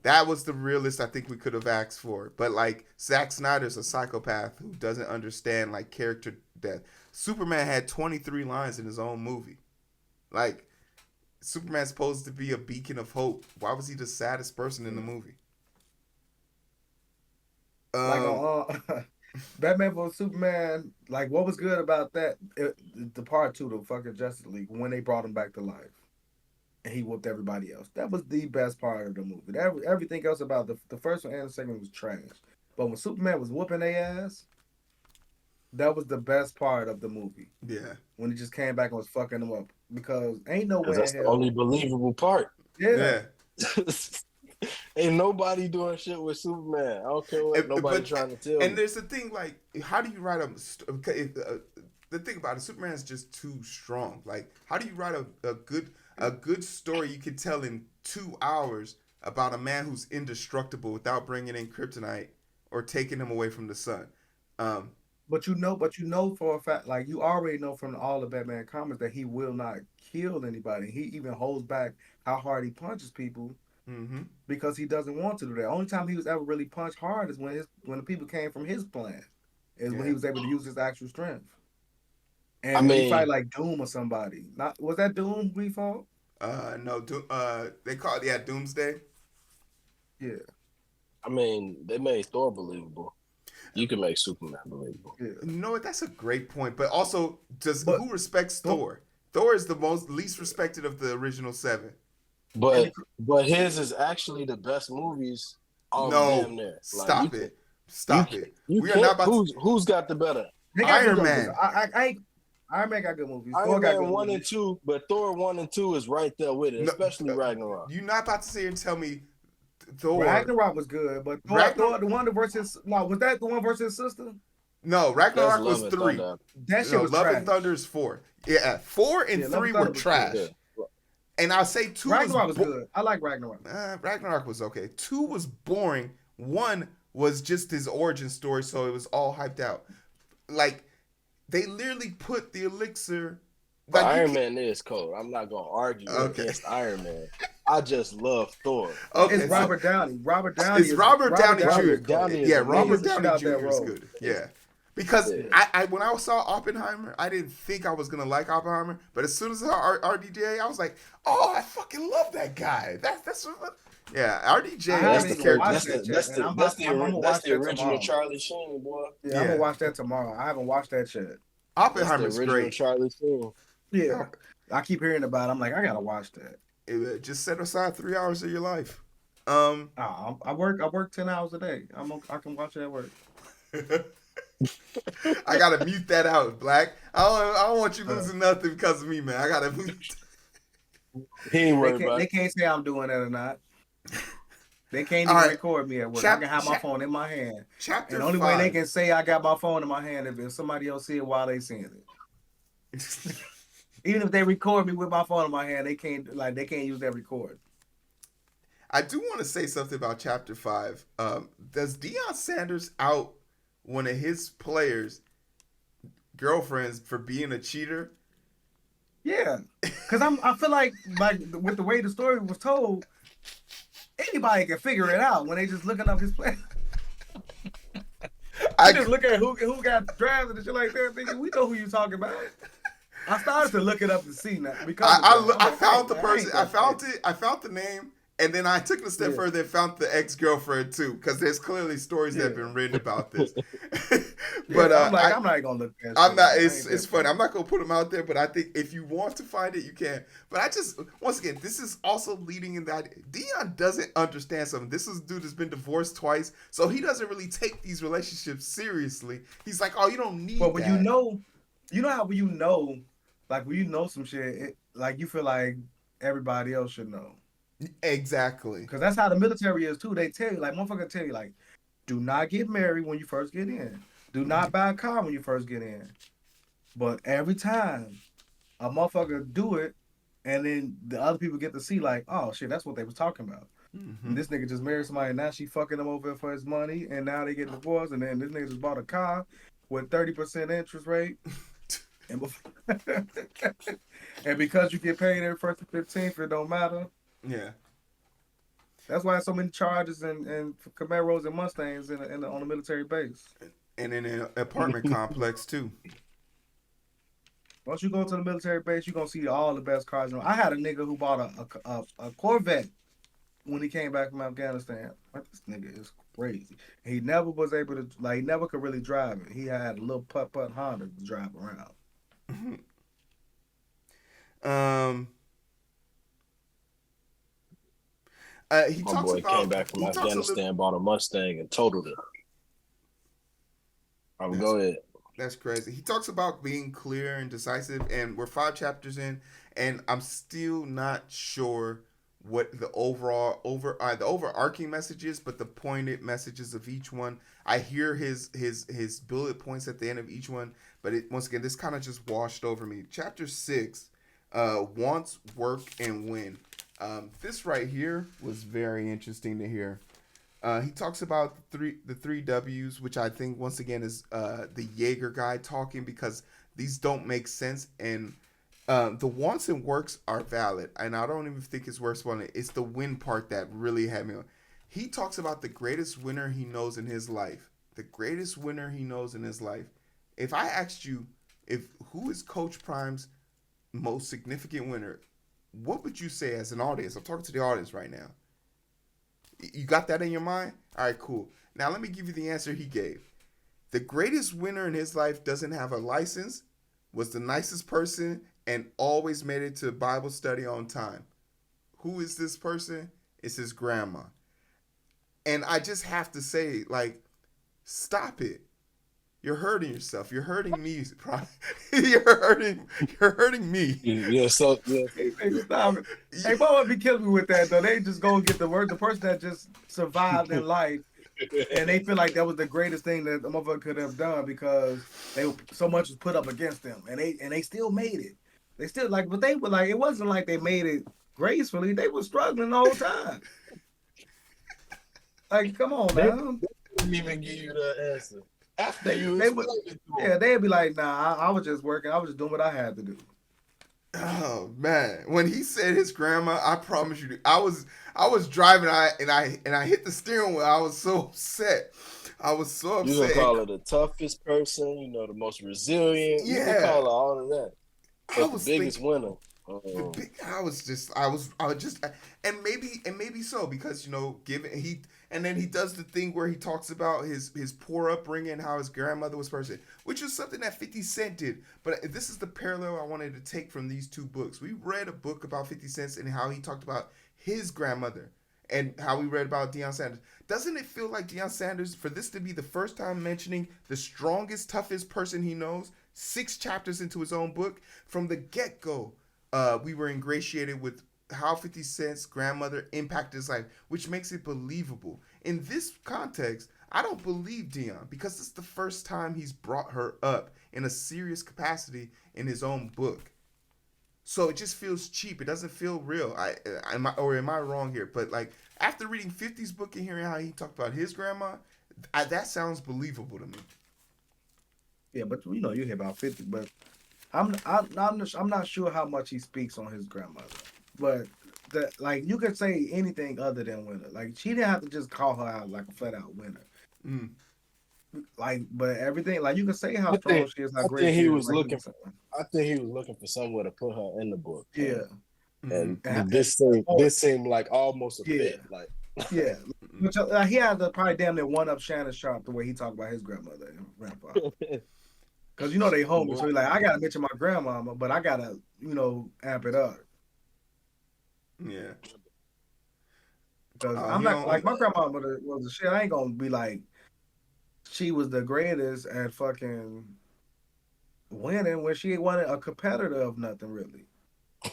That was the realest I think we could have asked for. But like Zack Snyder's a psychopath who doesn't understand like character death. Superman had 23 lines in his own movie. Like Superman's supposed to be a beacon of hope. Why was he the saddest person in the movie? Like Batman vs Superman. Like what was good about that? The part two, the fucking Justice League, when they brought him back to life. And he whooped everybody else. That was the best part of the movie. Everything else about the first one and the second one was trash. But when Superman was whooping their ass, that was the best part of the movie. Yeah. When he just came back and was fucking them up. Because ain't no way That's in the hell. only believable part. Yeah. Ain't nobody doing shit with Superman. I don't care what nobody trying to tell me. And there's the thing, like, how do you write the thing about it, Superman's just too strong. Like, how do you write a good story you can tell in 2 hours about a man who's indestructible without bringing in kryptonite or taking him away from the sun? But you know for a fact, like you already know from all the Batman comics that he will not kill anybody. He even holds back how hard he punches people because he doesn't want to do that. Only time he was ever really punched hard is when the people came from his plan. When he was able to use his actual strength. And when he fight like Doom or somebody. Was that Doom we fought? No, they call it Doomsday. Yeah. I mean, they made Thor believable. You can make Superman believable. Yeah. You know what? That's a great point. But also, who respects Thor? Thor is the least respected of the original 7. But his is actually the best movies. Damn near. Stop it. Stop it. We are not about who's got the better? Iron Man. Iron Man got good movies. Iron Man 1 and 2, but Thor 1 and 2 is right there with it, especially Ragnarok. You're not about to sit here and tell me Thor. Ragnarok was good, but Thor, the one versus was that the one versus his sister? No, Ragnarok was 3. That shit was Love trash. and Thunder is 4. Yeah, 4 and 3 were trash. And I'll say 2 was good. I like Ragnarok. Ragnarok was okay. 2 was boring. 1 was just his origin story, so it was all hyped out. Like, they literally put the elixir. Like, Iron Man is cold. I'm not gonna argue against Iron Man. I just love Thor. Okay, it's Robert Downey. Robert Downey. It's Robert Downey Jr. Yeah, Robert Downey Jr. is role. good. Yeah. Because I when I saw Oppenheimer, I didn't think I was gonna like Oppenheimer, but as soon as I saw RDJ, I was like, "Oh, I fucking love that guy." That's what. Yeah, RDJ. That's the character. That's the original Charlie Sheen, boy. Yeah, I'm gonna watch that tomorrow. I haven't watched that yet. Oppenheimer's great. Charlie Sheen. Yeah, I keep hearing about it. I'm like, I gotta watch that. Just set aside 3 hours of your life. I work 10 hours a day. I can watch it at work. I gotta mute that out, Black. I don't want you losing nothing because of me, man. I gotta mute. He ain't worried about They it. can't say I'm doing that or not. They can't All even right. record me at work. I can have my phone in my hand. Chapter And the only way they 5. can say I got my phone in my hand if somebody else see it while they seeing it. Even if they record me with my phone in my hand, they can't use that record. I do want to say something about Chapter 5. Does Deion Sanders out one of his players' girlfriends for being a cheater? Yeah, because I feel like with the way the story was told, anybody can figure it out when they just looking up his play. I just look at who got drafted and shit like that, thinking we know who you talking about. I started to look it up to see now because I found the person. I found it. I found the name, and then I took it a step further and found the ex-girlfriend too, because there's clearly stories that have been written about this. But I'm not gonna look at. I'm not. It's funny. I'm not gonna put them out there, but I think if you want to find it, you can. But I just once again, this is also leading in that Deion doesn't understand something. This is a dude that's been divorced twice, so he doesn't really take these relationships seriously. He's like, oh, you don't need. But when you know how when you know. Like when you know some shit, like you feel like everybody else should know. Exactly. Because that's how the military is too. They tell you, like motherfucker tell you, like, do not get married when you first get in. Do not buy a car when you first get in. But every time a motherfucker do it, and then the other people get to see, like, oh shit, that's what they was talking about. And this nigga just married somebody, and now she fucking him over for his money, and now they get divorced, and then this nigga just bought a car with 30% interest rate. And because you get paid every 1st and 15th, it don't matter. Yeah. That's why so many charges and Camaros and Mustangs on the military base. And in an apartment complex too. Once you go to the military base, you're gonna see all the best cars. I had a nigga who bought a Corvette when he came back from Afghanistan. Like, this nigga is crazy. He never was able to, like, he never could really drive it. He had a little putt Honda to drive around. He My talks boy about, came back from Afghanistan, bought a Mustang, and totaled it. Go ahead. That's crazy. He talks about being clear and decisive, and we're 5 chapters in, and I'm still not sure what the overarching message is, but the pointed messages of each one. I hear his bullet points at the end of each one, but once again, this kind of just washed over me. Chapter 6, wants, work, and win. This right here was very interesting to hear. He talks about the three W's, which I think once again is the Jaeger guy talking, because these don't make sense, and the wants and works are valid, and I don't even think it's worth one. It's the win part that really had me on. He talks about the greatest winner he knows in his life. The greatest winner he knows in his life. If I asked you who is Coach Prime's most significant winner, what would you say as an audience? I'm talking to the audience right now. You got that in your mind? All right, cool. Now let me give you the answer he gave. The greatest winner in his life doesn't have a license, was the nicest person, and always made it to Bible study on time. Who is this person? It's his grandma. And I just have to say, like, stop it. You're hurting yourself. You're hurting me. You're hurting me. Yeah, so yeah. Hey, stop it. Hey, what would be killing me with that though? They just go get the person that just survived in life, and they feel like that was the greatest thing that a motherfucker could have done because so much was put up against them, and they still made it. They still but they were like, it wasn't like they made it gracefully. They were struggling the whole time. Like, come on, man. They didn't even give you the answer. After you they'd be like, nah, I was just working. I was just doing what I had to do. Oh man, when he said his grandma, I promise you, I was driving, and I hit the steering wheel. I was so upset. You gonna call her the toughest person, the most resilient. Yeah, you can call her all of that. But the biggest winner. I was just, and maybe so, because and then he does the thing where he talks about his poor upbringing, how his grandmother was person, which is something that 50 Cent did. But this is the parallel I wanted to take from these two books. We read a book about 50 Cent and how he talked about his grandmother, and how we read about Deion Sanders. Doesn't it feel like Deion Sanders, for this to be the first time mentioning the strongest, toughest person he knows, 6 chapters into his own book, from the get-go, we were ingratiated with how 50 Cent's grandmother impacted his life, which makes it believable. In this context, I don't believe Dion because it's the first time he's brought her up in a serious capacity in his own book. So it just feels cheap. It doesn't feel real. Am I wrong here? But like after reading 50's book and hearing how he talked about his grandma, that sounds believable to me. Yeah, but you hear about 50, but I'm not sure how much he speaks on his grandmother. But like you could say anything other than winner. Like she didn't have to just call her out like a flat out winner. Mm. Like, but everything like you can say how I strong think she is, how I great think she he is. was Like looking for. I think he was looking for somewhere to put her in the book. yeah, And and, this seemed like almost a yeah, fit. Like yeah. Which he had to probably damn near one up Shannon Sharp the way he talked about his grandmother and grandfather. Because they homies, so he's like, I gotta mention my grandmama, but I gotta amp it up. Yeah. Because I'm not like my grandmama was a shit. I ain't gonna be like she was the greatest at fucking winning when she wasn't a competitor of nothing really.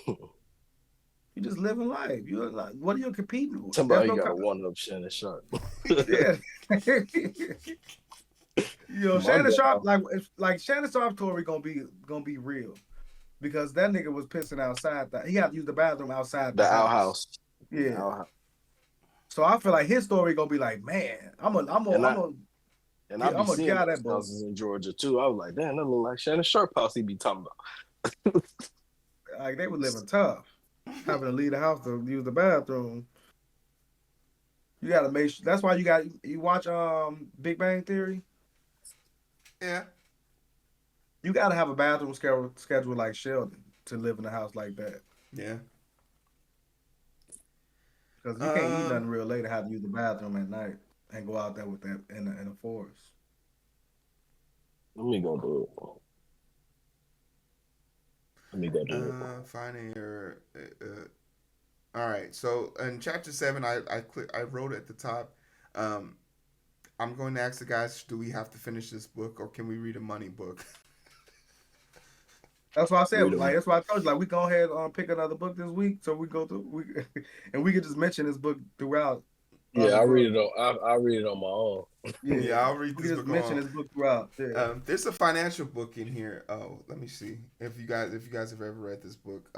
You just living life. You're like, what are you competing with? somebody got a one up Shannon Sharp. Yeah. My Shannon Sharp, grandma. like Shannon Sharp's story gonna be real. Because that nigga was pissing outside. He had to use the bathroom outside The the house. outhouse. Yeah. The outhouse. So I feel like his story gonna be like, man, I'm And I be gonna seeing get out those that book. houses in Georgia too. I was like, damn, that look like Shannon Sharp house he be talking about. Like they were living tough, having to leave the house to use the bathroom. You gotta make sure. That's why you watch Big Bang Theory. Yeah. You gotta have a bathroom schedule like Sheldon to live in a house like that. Yeah. Because you can't eat nothing real late and have to use the bathroom at night and go out there with that in the forest. Let me go do it. Finding your. All right. So in chapter 7, I wrote at the top. I'm going to ask the guys: do we have to finish this book, or can we read a money book? That's why I said, like, that's why I told you, like, we go ahead and pick another book this week, so we go through, and we could just mention this book throughout. Yeah, I read it on my own. Yeah, I'll read this book. Mention this book throughout. Yeah. There's a financial book in here. Oh, let me see if you guys have ever read this book.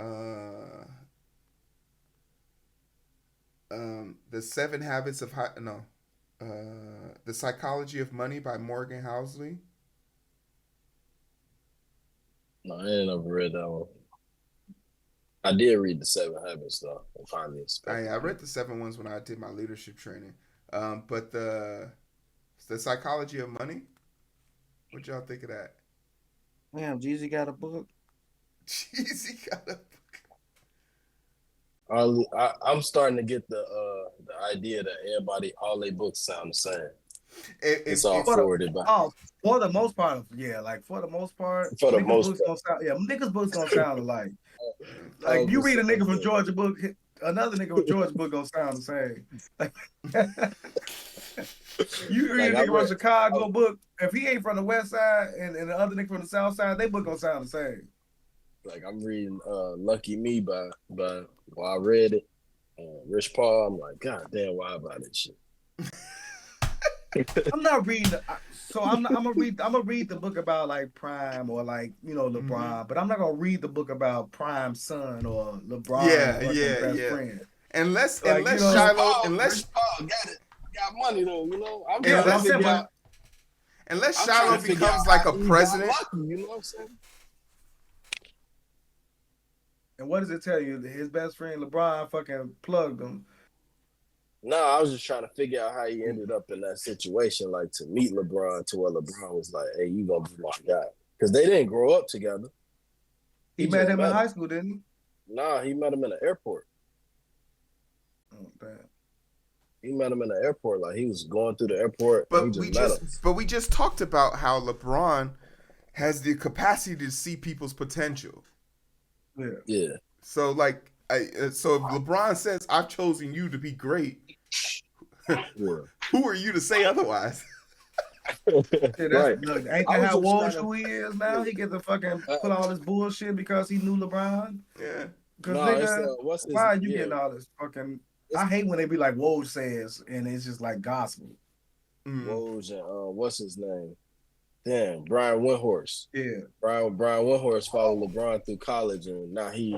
The 7 Habits of The Psychology of Money by Morgan Housel. No, I ain't never read that one. I did read the 7 Habits though. I read the 7 ones when I did my leadership training. But the Psychology of Money. What y'all think of that? Damn, Jeezy got a book. Jeezy got a book. I'm starting to get the idea that all their books sound the same. It's all forwarded back. Oh, for the most part, yeah. Like for the most part, niggas' books gonna sound alike. Like you read a nigga from Georgia book, another nigga from Georgia book gonna sound the same. You read a nigga from Chicago book, if he ain't from the West Side and the other nigga from the South Side, they book gonna sound the same. Like I'm reading Lucky Me by while I read it, Rich Paul. I'm like, God damn, why about this shit? I'm not reading. I'm gonna read the book about like Prime or like LeBron, but I'm not gonna read the book about Prime's son or LeBron's best friend. Unless Shiloh got money though, unless Shiloh becomes like a president, lucky, you know what I'm saying? And what does it tell you? His best friend LeBron fucking plugged him. No, I was just trying to figure out how he ended up in that situation, like to meet LeBron, to where LeBron was like, "Hey, you gonna be my guy," because they didn't grow up together. He met him in high school, didn't he? Nah, he met him in the airport. Oh damn! He met him in the airport, like he was going through the airport. But we just talked about how LeBron has the capacity to see people's potential. Yeah. So like, so if LeBron says, "I've chosen you to be great," who are you to say otherwise? Yeah, Right. look, ain't I that was how just trying to. Woj is now? He get to fucking put all this bullshit because he knew LeBron. Yeah. Cause No, it's nigga, what's his? why are you Yeah, getting all this fucking? it's I hate when they be like Woj says, and it's just like gospel. Woj and what's his name? Damn, Brian Windhorst. Yeah, Brian Windhorst followed LeBron through college, and now he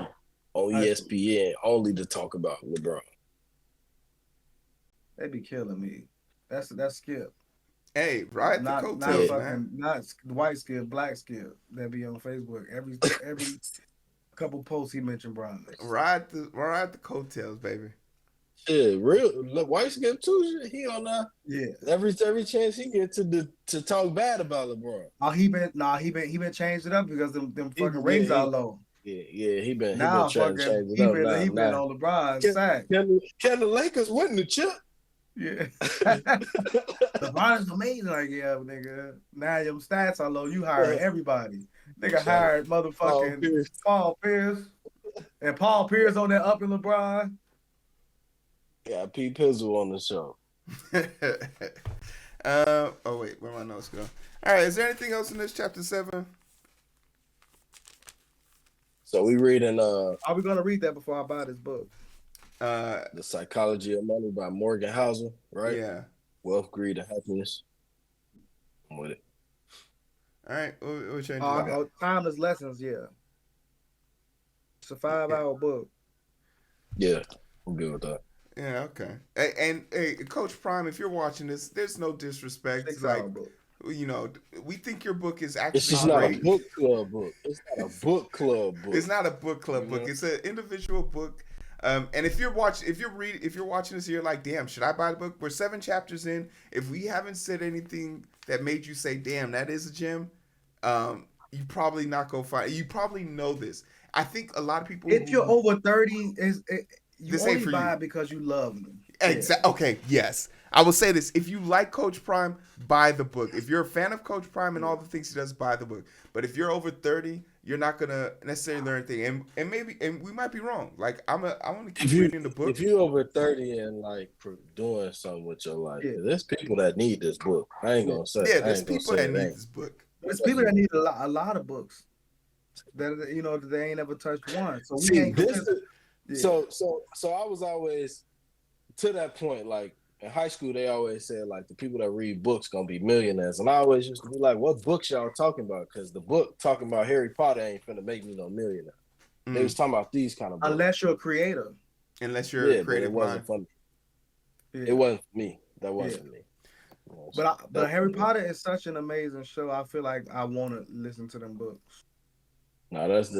on ESPN only to talk about LeBron. they be killing me. That's Skip. Hey, ride the Not coattails, fucking man. not white Skip, black Skip that be on Facebook every couple posts he mentioned Brian. Ride the coattails, baby. Yeah, look, White Skip too. He on Yeah. every chance he get to talk bad about LeBron. Oh, he been changed it up because them fucking ratings are low. Yeah, he been Now trying to fucking change it up. he been on LeBron's side. Can the Lakers win the chip? Yeah. LeBron is amazing. Like, yeah, nigga. Now your stats are low. You hire everybody. Nigga hired motherfucking Paul Pierce. And Paul Pierce on that up in LeBron. Yeah, Pete Pizzle on the show. Oh wait, where my notes go? All right, is there anything else in this chapter 7? So we reading Are we gonna read that before I buy this book? The Psychology of Money by Morgan Housel, right? Yeah. Wealth, Greed, and Happiness. I'm with it. All right, what changes? Timeless Lessons, yeah. It's a 5-hour book. Yeah, I'm good with that. Yeah, okay. And Coach Prime, if you're watching this, there's no disrespect. 6-hour book. You know, we think your book is actually It's just not a book club book. It's not a book club book. It's not a book club book. It's an individual book. And if you're watching this, you're like, damn, should I buy the book? We're 7 chapters in. If we haven't said anything that made you say, damn, that is a gem, you probably not go find. You probably know this. I think a lot of people. If you're over 30, you only for buy you. it because you love them. Exactly. Yeah. Okay. Yes. I will say this: if you like Coach Prime, buy the book. If you're a fan of Coach Prime and all the things he does, buy the book. But if you're over 30, you're not gonna necessarily learn anything. And we might be wrong. Like I want to keep reading the book. If you're over 30 and like doing something with your life, there's people that need this book. I ain't gonna say. Yeah, there's people that need this book. There's people that need a lot of books that that they ain't ever touched one. So we can't. So I was always to that point. Like in high school, they always said like the people that read books gonna be millionaires, and I always used to be like, "What books y'all talking about?" Because the book talking about Harry Potter ain't finna make me no millionaire. They was talking about these kind of books. Unless you're a creator. Unless you're a creative it wasn't mind. for me. It wasn't for me. That wasn't me. But Harry Potter is such an amazing show. I feel like I want to listen to them books. No, that's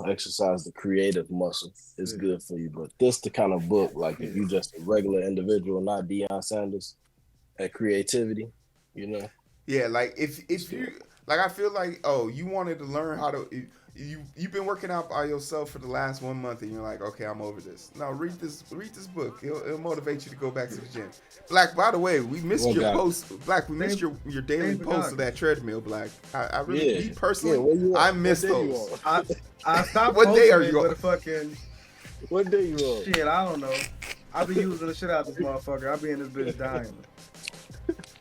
exercise the creative muscle. It's good for you. But this the kind of book, like if you just a regular individual, not Deion Sanders, at creativity, Yeah, like if you like, I feel like you wanted to learn how to. You've been working out by yourself for the last 1 month, and you're like, okay, I'm over this. No, read this book. It'll motivate you to go back to the gym. Black, by the way, we missed your post. Black, we missed your daily post of that treadmill. Black, I really, me personally, I missed those. I stopped. What day are you on? What day you on? Shit, I don't know. I be using the shit out this motherfucker. I be in this bitch dying.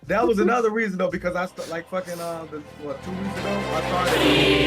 That was another reason though, because I like fucking 2 weeks ago I started